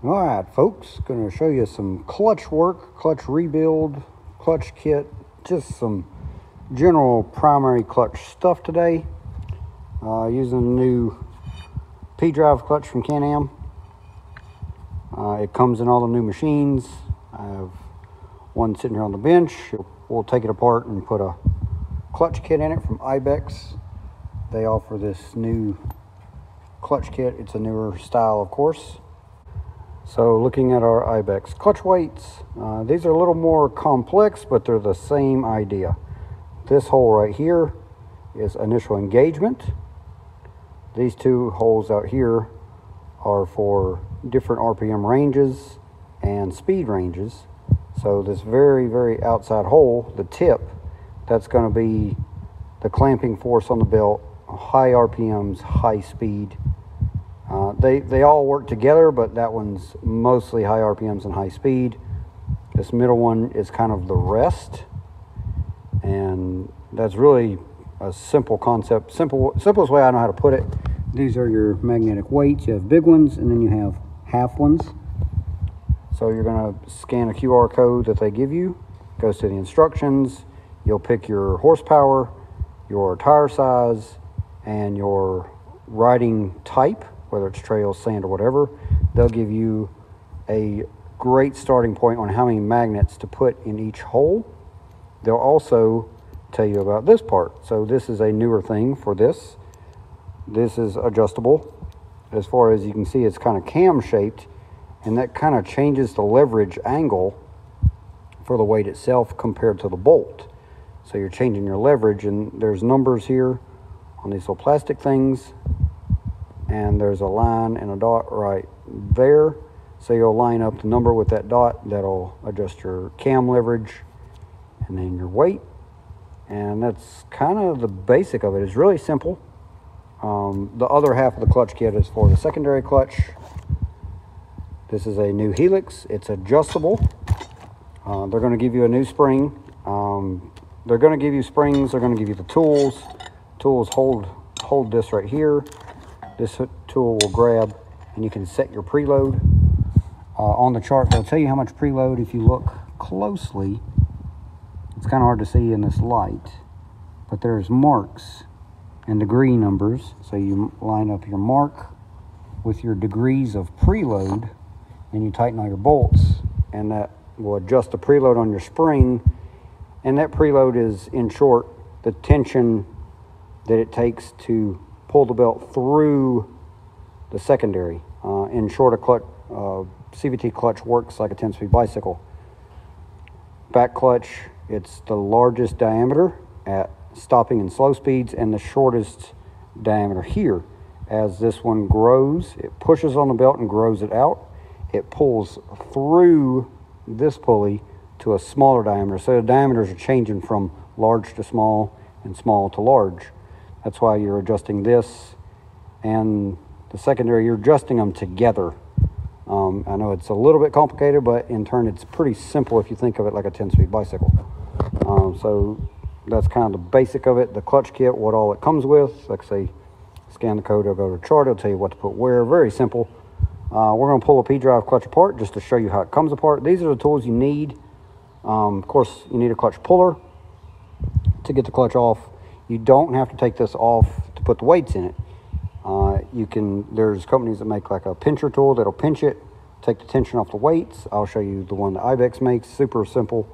Alright folks, going to show you some clutch work, clutch rebuild, clutch kit, just some general primary clutch stuff today. Using the new pDrive clutch from Canam. It comes in all the new machines. I have one sitting here on the bench. We'll take it apart and put a clutch kit in it from Ibex. They offer this new clutch kit. It's a newer style, of course. So looking at our Ibex clutch weights, these are a little more complex, but they're the same idea. This hole right here is initial engagement. These two holes out here are for different RPM ranges and speed ranges. So this very, very outside hole, the tip, that's going to be the clamping force on the belt, high RPMs, high speed. They all work together, but that one's mostly high RPMs and high speed. This middle one is kind of the rest, and that's really a simple concept. Simplest way I know how to put it. These are your magnetic weights. You have big ones, and then you have half ones. So you're going to scan a QR code that they give you. It goes to the instructions. You'll pick your horsepower, your tire size, and your riding type, whether it's trail, sand, or whatever. They'll give you a great starting point on how many magnets to put in each hole. They'll also tell you about this part. So this is a newer thing for this. This is adjustable. As far as you can see, it's kind of cam shaped, and that kind of changes the leverage angle for the weight itself compared to the bolt. So you're changing your leverage, and there's numbers here on these little plastic things, and there's a line and a dot right there. So you'll line up the number with that dot. That'll adjust your cam leverage and then your weight. And that's kind of the basic of it. It's really simple. The other half of the clutch kit is for the secondary clutch. This is a new Helix. It's adjustable. They're going to give you a new spring. They're going to give you springs. They're going to give you the tools. Tools hold this right here. This tool will grab, and you can set your preload. On the chart, they'll tell you how much preload. If you look closely, it's kind of hard to see in this light, but there's marks and degree numbers. So you line up your mark with your degrees of preload, and you tighten all your bolts, and that will adjust the preload on your spring. And that preload is, in short, the tension that it takes to pull the belt through the secondary. In short, CVT clutch works like a 10-speed bicycle. Back clutch, it's the largest diameter at stopping and slow speeds, and the shortest diameter here. As this one grows, it pushes on the belt and grows it out. It pulls through this pulley to a smaller diameter. So the diameters are changing from large to small and small to large. That's why you're adjusting this and the secondary. You're adjusting them together. I know it's a little bit complicated, but in turn it's pretty simple if you think of it like a 10-speed bicycle. So that's kind of the basic of it. The clutch kit, what all it comes with. Like I say, scan the code, it'll go to the chart, it'll tell you what to put where. Very simple. We're going to pull a pDrive clutch apart just to show you how it comes apart. These are the tools you need. Of course, you need a clutch puller to get the clutch off. You don't have to take this off to put the weights in it. There's companies that make like a pincher tool that'll pinch it, take the tension off the weights. I'll show you the one that Ibex makes, super simple.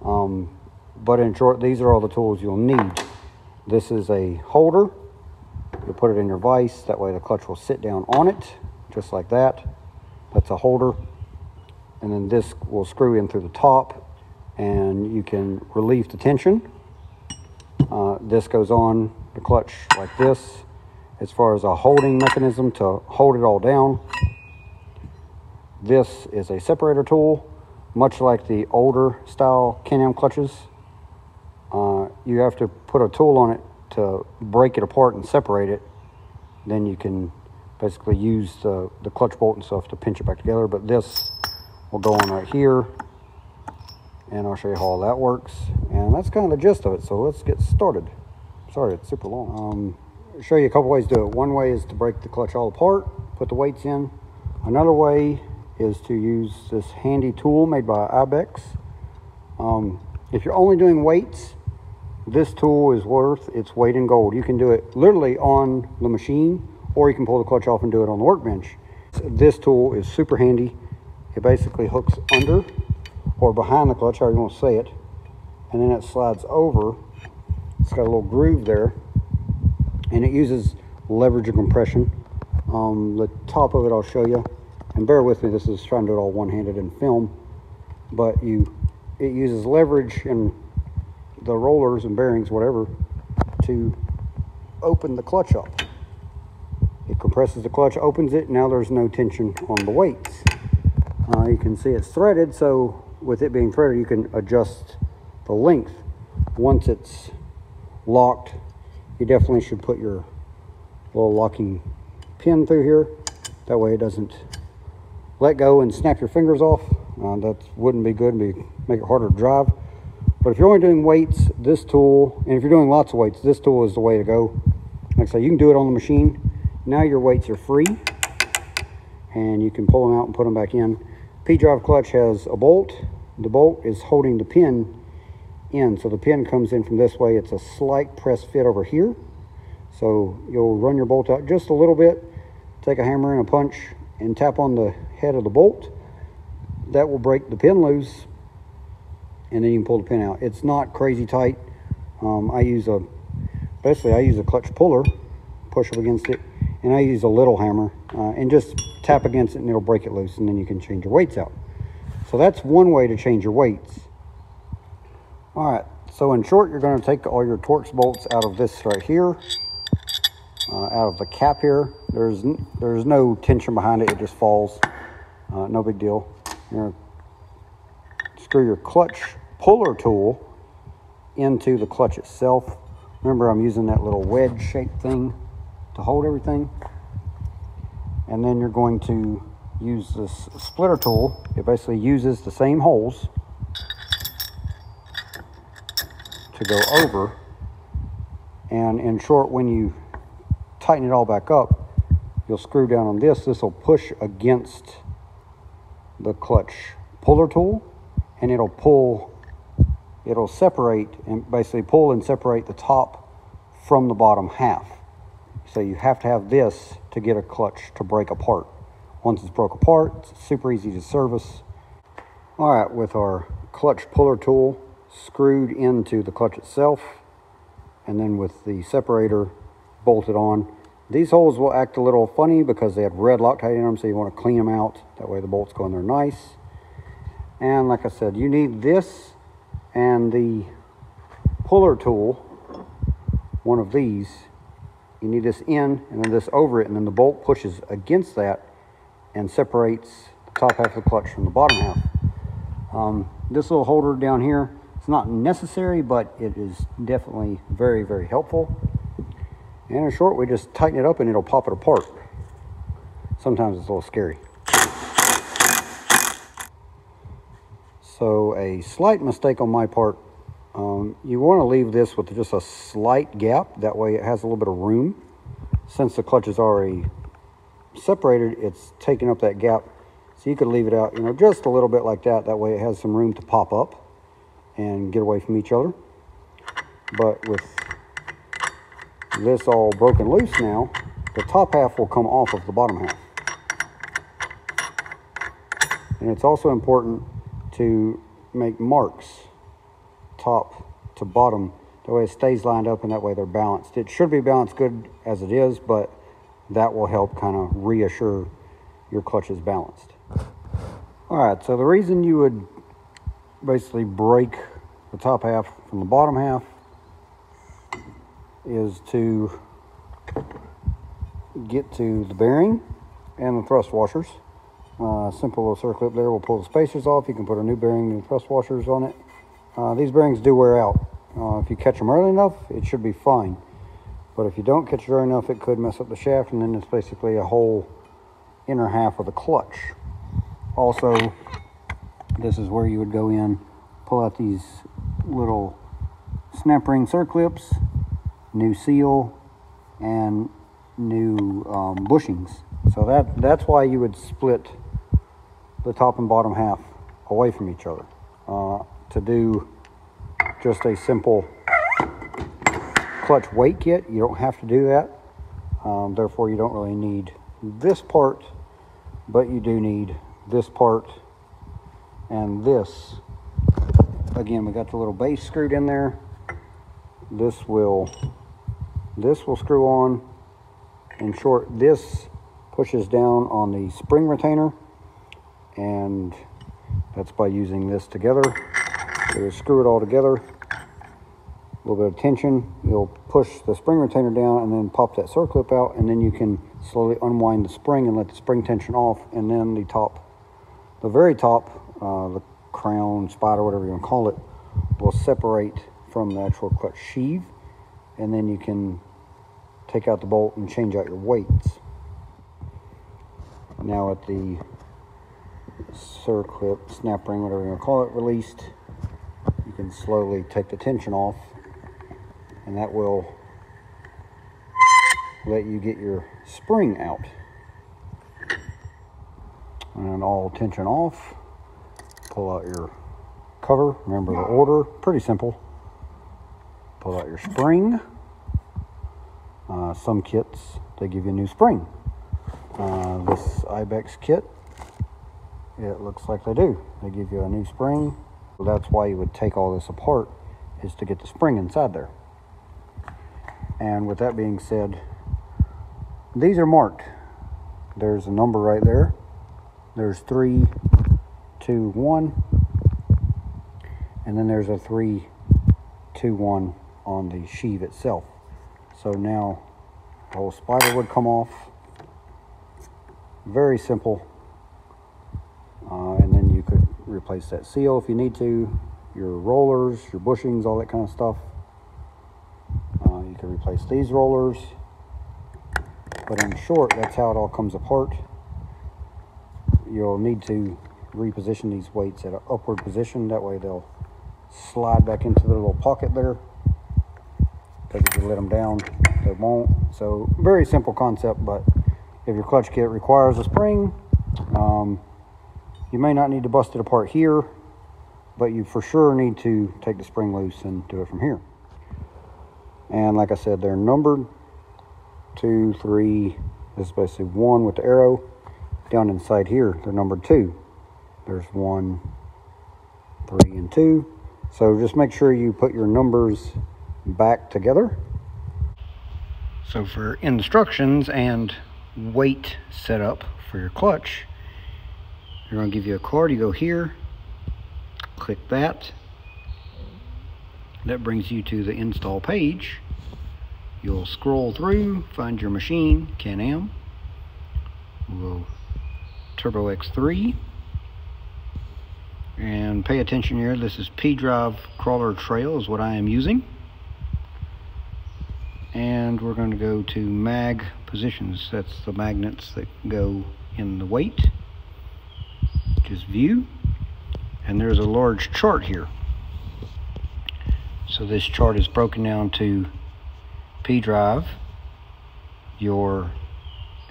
But in short, these are all the tools you'll need. This is a holder. You put it in your vise, that way the clutch will sit down on it, just like that. That's a holder. And then this will screw in through the top, and you can relieve the tension. This goes on the clutch like this, as far as a holding mechanism to hold it all down. This is a separator tool, much like the older style Canam clutches. You have to put a tool on it to break it apart and separate it. Then you can basically use the clutch bolt and stuff to pinch it back together. But this will go on right here, and I'll show you how all that works. And that's kind of the gist of it. So let's get started. Sorry, it's super long. I'll show you a couple ways to do it. One way is to break the clutch all apart, put the weights in. Another way is to use this handy tool made by Ibex. If you're only doing weights, this tool is worth its weight in gold. You can do it literally on the machine, or you can pull the clutch off and do it on the workbench. This tool is super handy. It basically hooks under or behind the clutch, however you want to say it, and then it slides over. It's got a little groove there, and it uses leverage and compression. The top of it I'll show you, and bear with me, this is trying to do it all one-handed in film, but it uses leverage and the rollers and bearings, whatever, to open the clutch up. It compresses the clutch, opens it. Now there's no tension on the weights. You can see it's threaded, so with it being threaded, you can adjust the length. Once it's locked, you definitely should put your little locking pin through here. That way it doesn't let go and snap your fingers off. That wouldn't be good, make it harder to drive. But if you're only doing weights, this tool, and if you're doing lots of weights, this tool is the way to go. Like I say, you can do it on the machine. Now your weights are free, and you can pull them out and put them back in. pDrive clutch has a bolt. The bolt is holding the pin in, so the pin comes in from this way. It's a slight press fit over here. So you'll run your bolt out just a little bit, take a hammer and a punch, and tap on the head of the bolt. That will break the pin loose, and then you can pull the pin out. It's not crazy tight. I use a clutch puller, push up against it, and I use a little hammer and just tap against it, and it'll break it loose, and then you can change your weights out. So that's one way to change your weights. All right, so in short, you're going to take all your Torx bolts out of this right here, out of the cap here. There's no tension behind it, it just falls. No big deal. You're going to screw your clutch puller tool into the clutch itself. Remember, I'm using that little wedge shaped thing to hold everything. And then you're going to use this splitter tool. It basically uses the same holes to go over. And in short, when you tighten it all back up, you'll screw down on this. This will push against the clutch puller tool, and it'll separate and basically pull and separate the top from the bottom half. So you have to have this to get a clutch to break apart. Once it's broke apart, it's super easy to service. All right, with our clutch puller tool screwed into the clutch itself, and then with the separator bolted on, these holes will act a little funny because they have red Loctite in them, so you want to clean them out. That way the bolts go in there nice. And like I said, you need this and the puller tool, one of these. You need this in and then this over it, and then the bolt pushes against that and separates the top half of the clutch from the bottom half. This little holder down here, it's not necessary, but it is definitely very, very helpful. And in short, we just tighten it up and it'll pop it apart. Sometimes it's a little scary. So a slight mistake on my part, you want to leave this with just a slight gap. That way it has a little bit of room. Since the clutch is already separated, it's taking up that gap. So you could leave it out, just a little bit like that. That way it has some room to pop up and get away from each other. But with this all broken loose now, the top half will come off of the bottom half. And it's also important to make marks top to bottom. That way it stays lined up, and that way they're balanced. It should be balanced good as it is, but that will help kind of reassure your clutch is balanced. All right, so the reason you would basically break the top half from the bottom half is to get to the bearing and the thrust washers. Simple little circlip there will pull the spacers off. You can put a new bearing and thrust washers on it. These bearings do wear out. If you catch them early enough, it should be fine. But if you don't catch it early enough, it could mess up the shaft, and then it's basically a whole inner half of the clutch. Also, this is where you would go in, pull out these little snap ring circlips, new seal, and new bushings. So that's why you would split the top and bottom half away from each other. To do just a simple clutch weight kit, you don't have to do that. Therefore, you don't really need this part, but you do need this part and this. Again, we got the little base screwed in there. This will screw on. In short, this pushes down on the spring retainer, and that's by using this together. So you screw it all together, a little bit of tension, you'll push the spring retainer down and then pop that circlip out, and then you can slowly unwind the spring and let the spring tension off, and then the very top, the crown, spider, whatever you want to call it, will separate from the actual clutch sheave, and then you can take out the bolt and change out your weights. Now at the circlip, snap ring, whatever you want to call it, released, you can slowly take the tension off, and that will let you get your spring out. And all tension off, pull out your cover. Remember the order, pretty simple. Pull out your spring. Some kits, they give you a new spring. This Ibex kit, it looks like they do. They give you a new spring. So that's why you would take all this apart, is to get the spring inside there. And with that being said, these are marked. There's a number right there. There's 3, 2, 1. And then there's a 3, 2, 1 on the sheave itself. So now the whole spider would come off. Very simple. And then you could replace that seal if you need to, your rollers, your bushings, all that kind of stuff. You can replace these rollers. But in short, that's how it all comes apart. You'll need to reposition these weights at an upward position. That way they'll slide back into the little pocket there. Because if you let them down, they won't. So very simple concept, but if your clutch kit requires a spring, you may not need to bust it apart here, but you for sure need to take the spring loose and do it from here. And like I said, they're numbered 2, 3. This is basically 1 with the arrow. Down inside here, they're numbered 2. There's 1, 3, and 2. So just make sure you put your numbers back together. So for instructions and weight setup for your clutch, they're going to give you a card. You go here, click that. That brings you to the install page. You'll scroll through, find your machine, Canam. We'll go Turbo X3. And pay attention here, this is pDrive Crawler Trail is what I am using. And we're going to go to mag positions. That's the magnets that go in the weight. Just view. And there's a large chart here. So this chart is broken down to pDrive, your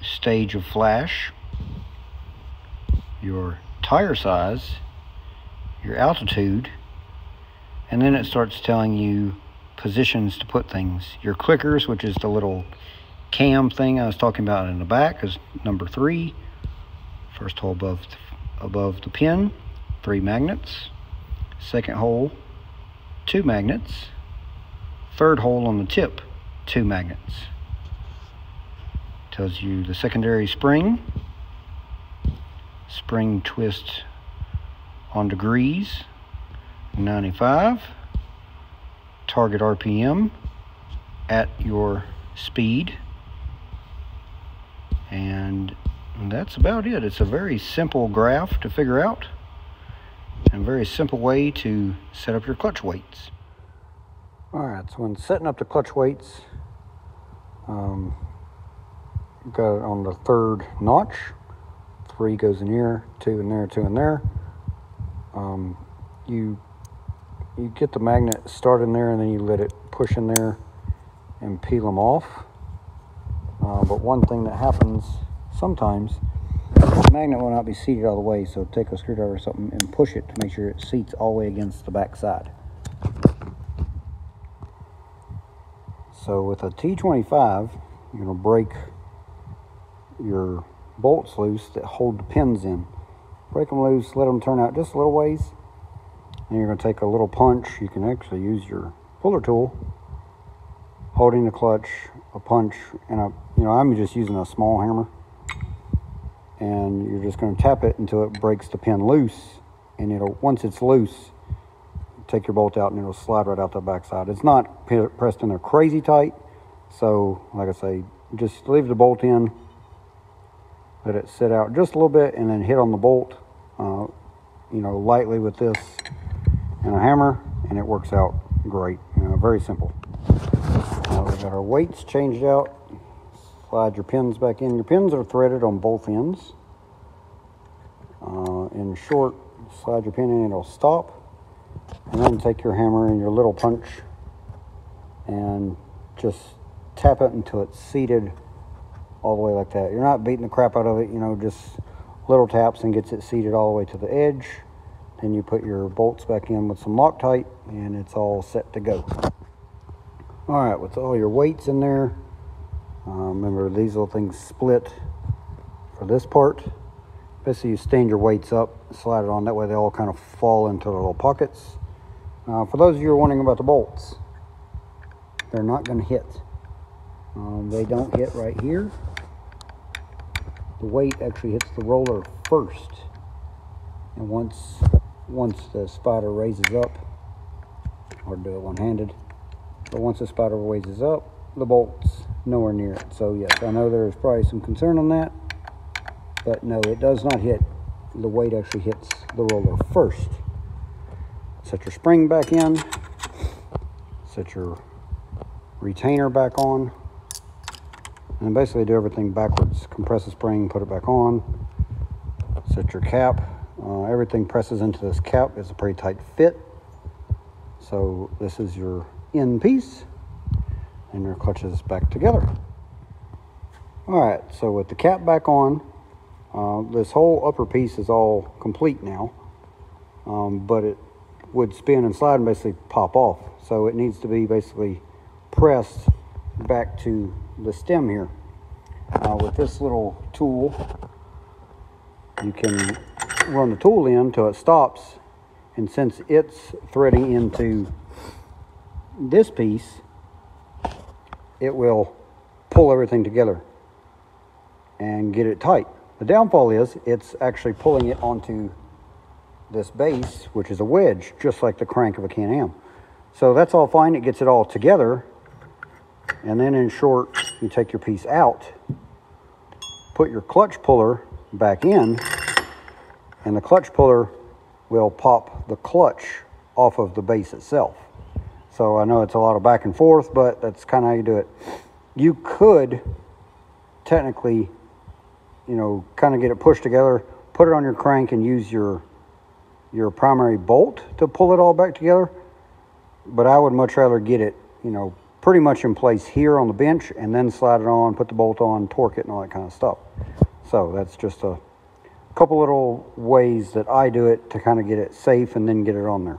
stage of flash, your tire size, your altitude, and then it starts telling you positions to put things. Your clickers, which is the little cam thing I was talking about in the back, is number 3. First hole above the pin, 3 magnets. Second hole, 2 magnets. Third hole on the tip, 2 magnets. Tells you the secondary spring, spring twist on degrees, 95, target RPM at your speed, and that's about it. It's a very simple graph to figure out and a very simple way to set up your clutch weights. Alright, so when setting up the clutch weights, got it on the 3rd notch. 3 goes in here, 2 in there, 2 in there. You get the magnet started in there, and then you let it push in there and peel them off. But one thing that happens sometimes The magnet will not be seated all the way, so take a screwdriver or something and push it to make sure it seats all the way against the back side. So with a T25, you're going to break your bolts loose that hold the pins in. Break them loose, let them turn out just a little ways, and you're going to take a little punch. You can actually use your puller tool, holding the clutch, a punch, and I'm just using a small hammer, and you're just going to tap it until it breaks the pin loose, and once it's loose, take your bolt out and it'll slide right out the back side. It's not pressed in there crazy tight, so like I say, just leave the bolt in, let it sit out just a little bit, and then hit on the bolt lightly with this and a hammer, and it works out great. Very simple. Now we've got our weights changed out. Slide your pins back in. Your pins are threaded on both ends. In short, slide your pin in, it'll stop, and then take your hammer and your little punch and just tap it until it's seated all the way like that. You're not beating the crap out of it, just little taps and gets it seated all the way to the edge. Then you put your bolts back in with some Loctite, and it's all set to go. All right, with all your weights in there, remember these little things split for this part. Basically, you stand your weights up, slide it on, that way they all kind of fall into the little pockets. For those of you who are wondering about the bolts, they're not going to hit. They don't hit right here. The weight actually hits the roller first, and once the spider raises up, or do it one-handed, but once the spider raises up, the bolt's nowhere near it. So yes, I know there's probably some concern on that, but no, it does not hit. The weight actually hits the roller first. Set your spring back in, set your retainer back on, and basically do everything backwards. Compress the spring, put it back on, set your cap. Everything presses into this cap. It's a pretty tight fit. So this is your end piece, and your clutch is back together. All right, so with the cap back on, this whole upper piece is all complete now, but it would spin and slide and basically pop off. So it needs to be basically pressed back to the stem here. With this little tool, you can run the tool in until it stops, and since it's threading into this piece, it will pull everything together and get it tight. The downfall is it's actually pulling it onto this base, which is a wedge, just like the crank of a Canam. So that's all fine, it gets it all together, and then in short, you take your piece out, put your clutch puller back in, and the clutch puller will pop the clutch off of the base itself. So I know it's a lot of back and forth, but that's kind of how you do it. You could technically, kind of get it pushed together, put it on your crank and use your primary bolt to pull it all back together. But I would much rather get it, pretty much in place here on the bench, and then slide it on, put the bolt on, torque it, and all that kind of stuff. So that's just a couple little ways that I do it to kind of get it safe and then get it on there.